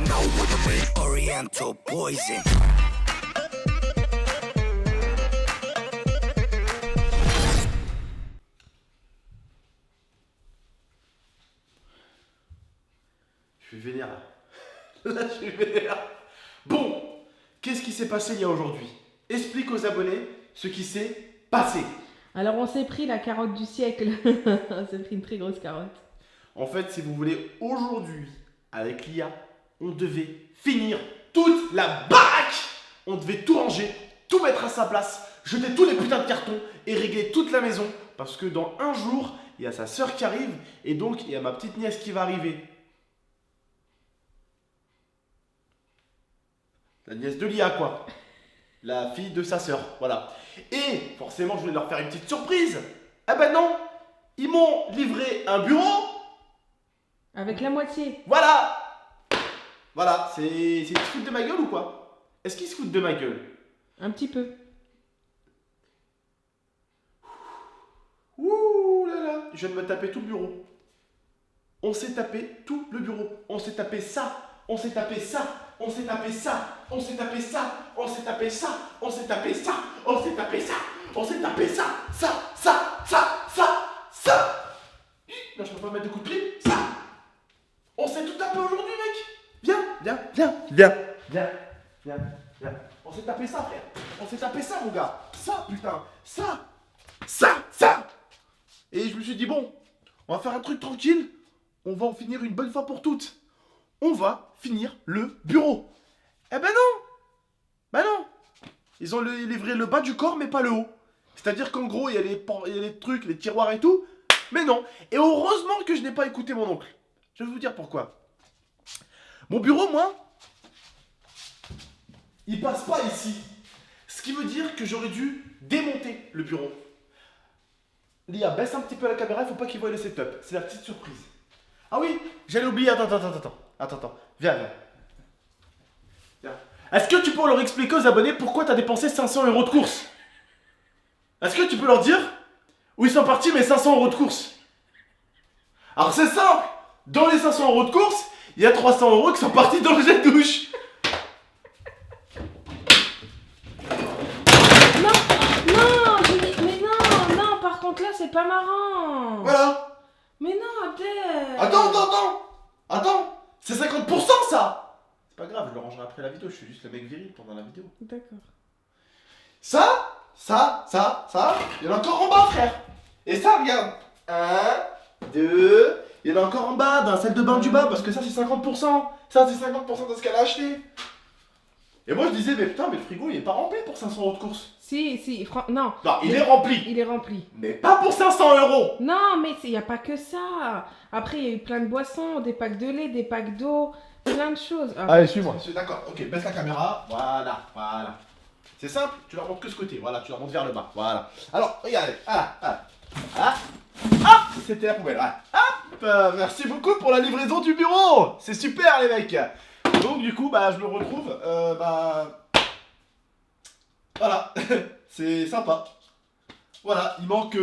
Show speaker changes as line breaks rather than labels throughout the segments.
you know what I mean? Oriental poison.
Je suis vénère là. Là, je suis vénère. Bon, qu'est-ce qui s'est passé il y a aujourd'hui? Explique aux abonnés ce qui s'est passé.
Alors on s'est pris la carotte du siècle. On s'est pris une très grosse carotte.
En fait, si vous voulez, aujourd'hui, avec l'IA, on devait finir toute la baraque. On devait tout ranger, tout mettre à sa place, jeter tous les putains de cartons et régler toute la maison. Parce que dans un jour, il y a sa sœur qui arrive et donc il y a ma petite nièce qui va arriver. La nièce de l'IA, quoi. La fille de sa sœur, voilà. Et forcément, je voulais leur faire une petite surprise. Ah ben non, ils m'ont livré un bureau.
Avec la moitié.
Voilà. Voilà, ils se foutent de ma gueule ou quoi? Est-ce qu'ils se foutent de ma gueule?
Un petit peu.
Ouh là là, je viens de me taper tout le bureau. On s'est tapé tout le bureau. On s'est tapé ça. On s'est tapé ça. On s'est tapé ça. On s'est tapé ça. On s'est tapé ça. On s'est tapé ça. On s'est tapé ça. On s'est tapé ça. Ça. Non, je peux pas mettre de coup de pied. Ça. On s'est tout tapé aujourd'hui, mec. Viens. On s'est tapé ça, frère. On s'est tapé ça, mon gars. Ça, putain. Ça. Et je me suis dit, bon, on va faire un truc tranquille. On va en finir une bonne fois pour toutes. On va finir le bureau. Eh ben non. Ben non. Ils ont livré le bas du corps, mais pas le haut. C'est-à-dire qu'en gros, il y a les trucs, les tiroirs et tout. Mais non. Et heureusement que je n'ai pas écouté mon oncle. Je vais vous dire pourquoi. Mon bureau, moi, il passe pas ici. Ce qui veut dire que j'aurais dû démonter le bureau. Lia, baisse un petit peu la caméra, il faut pas qu'ils voient le setup. C'est la petite surprise. Ah oui, j'allais oublier. Attends. Viens. Est-ce que tu peux leur expliquer aux abonnés pourquoi tu as dépensé 500 € de course? Est-ce que tu peux leur dire où ils sont partis mes 500 € de course? Alors c'est simple. Dans les 500 € de course, il y a 300 € qui sont partis dans le jet de douche.
Par contre là c'est pas marrant.
Voilà.
Mais non, Abdel.
Attends. C'est 50% ça. C'est pas grave, je le rangerai après la vidéo. Je suis juste le mec viril pendant la vidéo.
D'accord.
Ça. Il y en a encore en bas, frère. Et ça, regarde. 1, 2. Il y en a encore en bas, dans la salle de bain du bas, parce que ça, c'est 50%. Ça, c'est 50% de ce qu'elle a acheté. Et moi, je disais, mais putain, mais le frigo, il est pas rempli pour 500 € de course.
Non.
Non, il est rempli.
Il est rempli.
Mais pas pour 500 €.
Non, mais il n'y a pas que ça. Après, il y a eu plein de boissons, des packs de lait, des packs d'eau, plein de choses.
Allez, suis-moi. D'accord, ok, baisse la caméra. Voilà. C'est simple, tu leur montres que ce côté. Voilà, tu leur montres vers le bas. Voilà. Alors, regardez. Voilà. Hop, c'était la poubelle. Voilà. Hop, merci beaucoup pour la livraison du bureau. C'est super, les mecs. Donc, du coup, je me retrouve. Voilà. C'est sympa. Voilà, il manque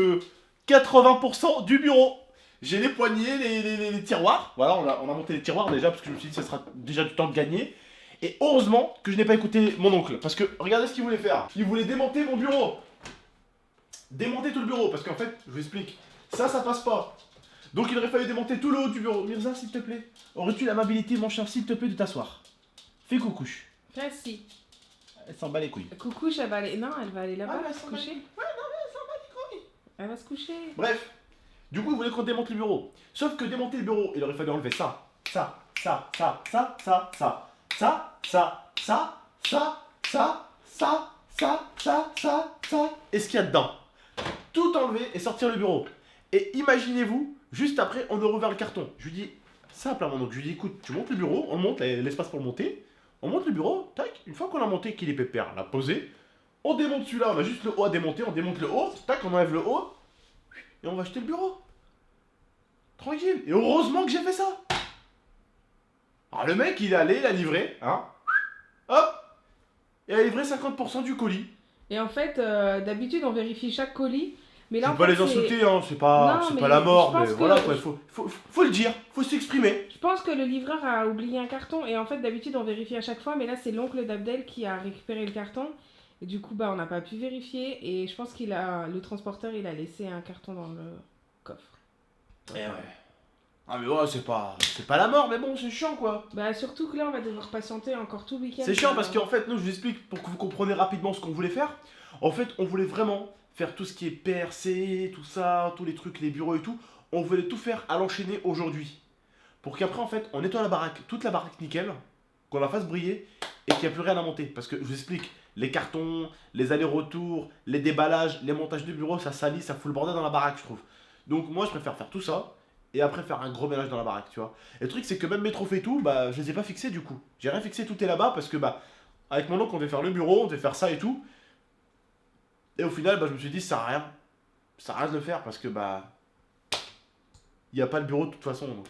80% du bureau. J'ai les poignées, les tiroirs. Voilà, on a monté les tiroirs déjà parce que je me suis dit que ce sera déjà du temps de gagner. Et heureusement que je n'ai pas écouté mon oncle. Parce que regardez ce qu'il voulait faire. Il voulait démonter mon bureau. Démonter tout le bureau. Parce qu'en fait, je vous explique. Ça passe pas. Donc il aurait fallu démonter tout le haut du bureau. Mirza, s'il te plaît. Aurais-tu l'amabilité, mon cher, s'il te plaît, de t'asseoir? Fais coucouche.
Merci.
Elle s'en bat les couilles.
Coucouche, elle va aller. Non, elle va aller là-bas,
elle
se
s'en bat
coucher.
les couilles. Ouais, non, mais elle s'en bat les couilles.
Elle va se coucher.
Bref. Du coup, il voulait qu'on démonte le bureau. Sauf que démonter le bureau, il aurait fallu enlever ça. Et ce qu'il y a dedans. Tout enlever et sortir le bureau. Et imaginez-vous, juste après, on a rouvert le carton. Je lui dis, simple à mon oncle. Je lui dis, écoute, tu montes le bureau, on monte l'espace pour le monter. On monte le bureau, tac. Une fois qu'on a monté, qu'il est pépère, on l'a posé. On démonte celui-là, on a juste le haut à démonter. On démonte le haut, tac, on enlève le haut. Et on va acheter le bureau. Tranquille. Et heureusement que j'ai fait ça. Alors le mec, il est allé, il a livré, hein. Hop. Et il a livré 50% du colis.
Et en fait, d'habitude, on vérifie chaque colis Mais
Je
là,
veux
en
pas
fait,
les
c'est-
insulter, hein, c'est pas
Non, mais
la mort,
je pense
mais
que-
voilà quoi, faut le dire, faut s'exprimer.
Je pense que le livreur a oublié un carton et en fait d'habitude on vérifie à chaque fois mais là c'est l'oncle d'Abdel qui a récupéré le carton et du coup bah on n'a pas pu vérifier et je pense le transporteur il a laissé un carton dans le coffre.
Eh ouais. Ah mais ouais, c'est pas la mort, mais bon, c'est chiant quoi.
Bah surtout que là on va devoir patienter encore tout le week-end.
C'est chiant parce qu'en fait, nous, je vous explique pour que vous compreniez rapidement ce qu'on voulait faire. En fait, on voulait vraiment faire tout ce qui est PRC, tout ça, tous les trucs, les bureaux et tout. On voulait tout faire à l'enchaîner aujourd'hui. Pour qu'après, en fait, on nettoie la baraque, toute la baraque nickel, qu'on la fasse briller et qu'il n'y a plus rien à monter. Parce que je vous explique, les cartons, les allers-retours, les déballages, les montages de bureaux, ça salit, ça fout le bordel dans la baraque, je trouve. Donc moi, je préfère faire tout ça et après faire un gros ménage dans la baraque, tu vois. Et le truc, c'est que même mes trophées et tout, bah, je les ai pas fixés du coup. J'ai rien fixé, tout est là-bas parce que, bah, avec mon oncle, on devait faire le bureau, on devait faire ça et tout. Et au final, bah, je me suis dit, ça sert à rien. Ça sert à rien de le faire parce que, bah, il n'y a pas le bureau de toute façon. Donc.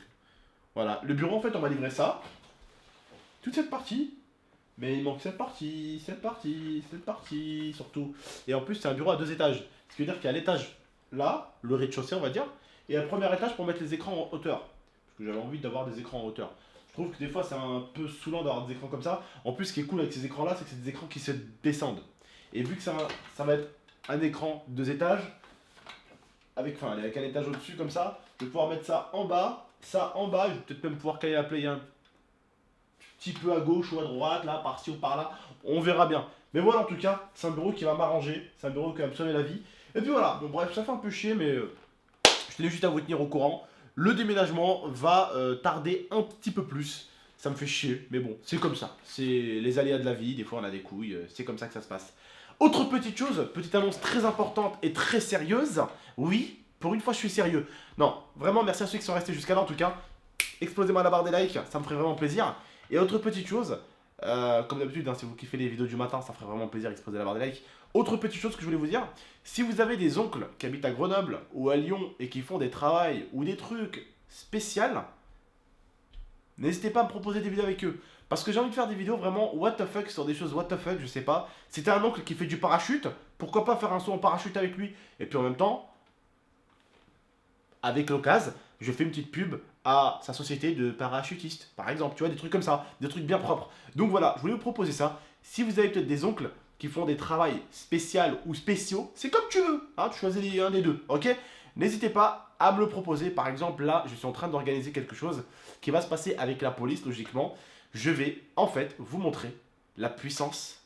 Voilà. Le bureau, en fait, on va livrer ça. Toute cette partie. Mais il manque cette partie, surtout. Et en plus, c'est un bureau à 2 étages. Ce qui veut dire qu'il y a l'étage là, le rez-de-chaussée, on va dire. Et un premier étage pour mettre les écrans en hauteur. Parce que j'avais envie d'avoir des écrans en hauteur. Je trouve que des fois, c'est un peu saoulant d'avoir des écrans comme ça. En plus, ce qui est cool avec ces écrans-là, c'est que c'est des écrans qui se descendent. Et vu que ça va être un écran 2 étages, avec un étage au-dessus comme ça, je vais pouvoir mettre ça en bas, et je vais peut-être même pouvoir caler la play un petit peu à gauche ou à droite, là, par-ci ou par-là, on verra bien. Mais voilà, en tout cas, c'est un bureau qui va m'arranger, c'est un bureau qui va me sauver la vie. Et puis voilà, bon bref, ça fait un peu chier, mais je tenais juste à vous tenir au courant. Le déménagement va tarder un petit peu plus. Ça me fait chier, mais bon, c'est comme ça. C'est les aléas de la vie, des fois on a des couilles, c'est comme ça que ça se passe. Autre petite chose, petite annonce très importante et très sérieuse. Oui, pour une fois je suis sérieux. Non, vraiment merci à ceux qui sont restés jusqu'à là en tout cas. Explosez-moi la barre des likes, ça me ferait vraiment plaisir. Et autre petite chose, comme d'habitude, hein, si vous kiffez les vidéos du matin, ça ferait vraiment plaisir d'exploser la barre des likes. Autre petite chose que je voulais vous dire, si vous avez des oncles qui habitent à Grenoble ou à Lyon et qui font des travails ou des trucs spéciaux, n'hésitez pas à me proposer des vidéos avec eux. Parce que j'ai envie de faire des vidéos vraiment what the fuck sur des choses what the fuck, je sais pas. Si t'as un oncle qui fait du parachute, pourquoi pas faire un saut en parachute avec lui. Et puis en même temps, avec l'occasion, je fais une petite pub à sa société de parachutistes, par exemple. Tu vois, des trucs comme ça, des trucs bien propres. Donc voilà, je voulais vous proposer ça. Si vous avez peut-être des oncles qui font des travails spéciaux ou spéciaux, c'est comme tu veux. Hein, tu choisis un des deux, ok? N'hésitez pas à me le proposer. Par exemple, là, je suis en train d'organiser quelque chose qui va se passer avec la police, logiquement. Je vais, en fait, vous montrer la puissance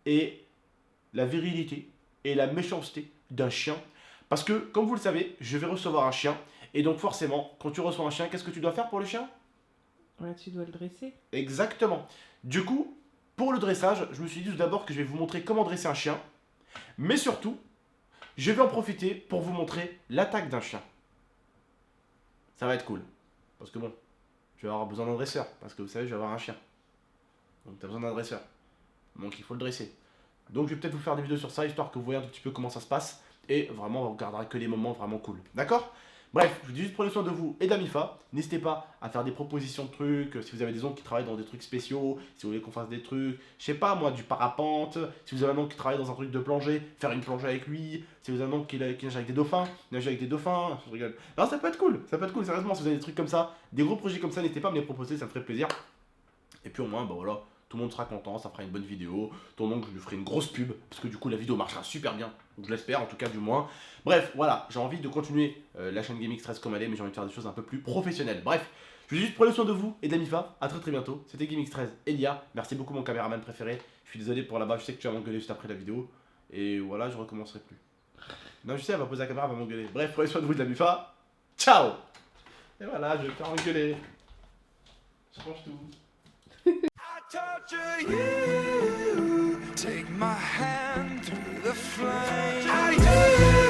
et la virilité et la méchanceté d'un chien. Parce que, comme vous le savez, je vais recevoir un chien. Et donc forcément, quand tu reçois un chien, qu'est-ce que tu dois faire pour le chien?
Ouais, tu dois le dresser.
Exactement. Du coup, pour le dressage, je me suis dit tout d'abord que je vais vous montrer comment dresser un chien. Mais surtout, je vais en profiter pour vous montrer l'attaque d'un chien. Ça va être cool. Parce que bon, je vais avoir besoin d'un dresseur. Parce que vous savez, je vais avoir un chien. Donc tu as besoin d'un dresseur. Donc il faut le dresser. Donc je vais peut-être vous faire des vidéos sur ça, histoire que vous voyez un tout petit peu comment ça se passe. Et vraiment, on regardera que les moments vraiment cool. D'accord? Bref, je vous dis juste prenez soin de vous et d'Amifa. N'hésitez pas à faire des propositions de trucs. Si vous avez des oncles qui travaillent dans des trucs spéciaux, si vous voulez qu'on fasse des trucs, je sais pas moi, du parapente. Si vous avez un oncle qui travaille dans un truc de plongée, faire une plongée avec lui. Si vous avez un oncle qui nage avec des dauphins, nager avec des dauphins. Je rigole. Non, ça peut être cool. Ça peut être cool, sérieusement. Si vous avez des trucs comme ça, des gros projets comme ça, n'hésitez pas à me les proposer, ça me ferait plaisir. Et puis au moins, bah voilà. Tout le monde sera content, ça fera une bonne vidéo. Ton oncle, je lui ferai une grosse pub, parce que du coup la vidéo marchera super bien. Donc je l'espère, en tout cas du moins. Bref, voilà, j'ai envie de continuer la chaîne Gaming Stress comme elle est, mais j'ai envie de faire des choses un peu plus professionnelles. Bref, je vous dis juste prenez soin de vous et d'Amifa. À très très bientôt. C'était Gaming Stress Elia. Merci beaucoup mon caméraman préféré. Je suis désolé pour là-bas, je sais que tu vas m'engueuler juste après la vidéo. Et voilà, je recommencerai plus. Non, je sais, elle va poser la caméra, elle va m'engueuler. Bref, prenez soin de vous et d'Amifa. Ciao. Et voilà, je vais me faire engueuler. Je change tout.
Torture you. Take my hand through the flame.